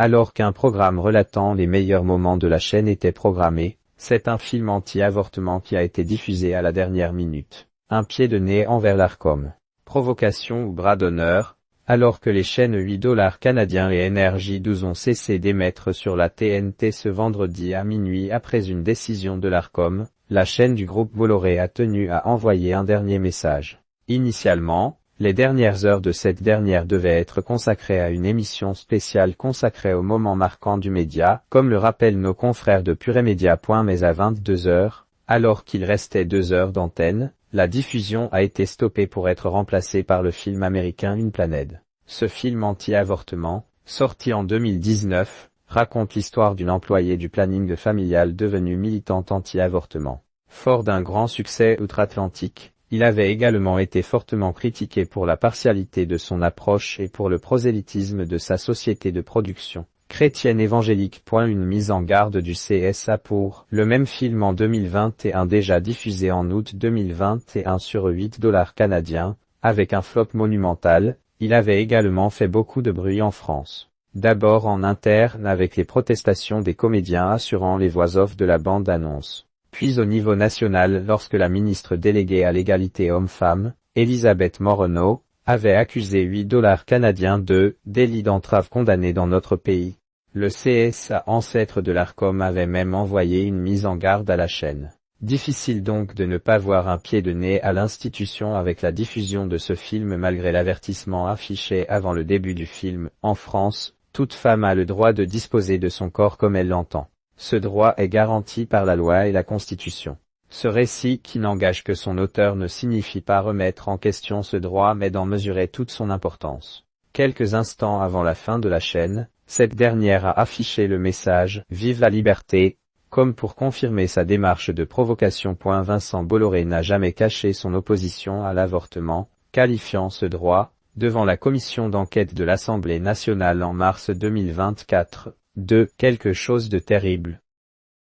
Alors qu'un programme relatant les meilleurs moments de la chaîne était programmé, c'est un film anti-avortement qui a été diffusé à la dernière minute. Un pied de nez envers l'Arcom. Provocation ou bras d'honneur, alors que les chaînes $8 canadiens et NRJ12 ont cessé d'émettre sur la TNT ce vendredi à minuit après une décision de l'Arcom, la chaîne du groupe Bolloré a tenu à envoyer un dernier message. Initialement, les dernières heures de cette dernière devaient être consacrées à une émission spéciale consacrée aux moments marquants du média, comme le rappellent nos confrères de Puremedia. Mais à 22 heures, alors qu'il restait 2 heures d'antenne, la diffusion a été stoppée pour être remplacée par le film américain Une planète. Ce film anti-avortement, sorti en 2019, raconte l'histoire d'une employée du planning familial devenue militante anti-avortement. Fort d'un grand succès outre-Atlantique, il avait également été fortement critiqué pour la partialité de son approche et pour le prosélytisme de sa société de production, chrétienne évangélique. Une mise en garde du CSA pour le même film en 2021 déjà diffusé en août 2021 sur $8 canadiens, avec un flop monumental, il avait également fait beaucoup de bruit en France. D'abord en interne avec les protestations des comédiens assurant les voix off de la bande-annonce. Puis au niveau national lorsque la ministre déléguée à l'égalité homme-femme, Elisabeth Moreno, avait accusé $8 canadiens de « délit d'entrave condamné dans notre pays ». Le CSA, ancêtre de l'Arcom, avait même envoyé une mise en garde à la chaîne. Difficile donc de ne pas voir un pied de nez à l'institution avec la diffusion de ce film malgré l'avertissement affiché avant le début du film. En France, toute femme a le droit de disposer de son corps comme elle l'entend. Ce droit est garanti par la loi et la Constitution. Ce récit qui n'engage que son auteur ne signifie pas remettre en question ce droit mais d'en mesurer toute son importance. Quelques instants avant la fin de la chaîne, cette dernière a affiché le message « Vive la liberté », comme pour confirmer sa démarche de provocation. Vincent Bolloré n'a jamais caché son opposition à l'avortement, qualifiant ce droit, devant la commission d'enquête de l'Assemblée nationale en mars 2024, de « quelque chose de terrible ».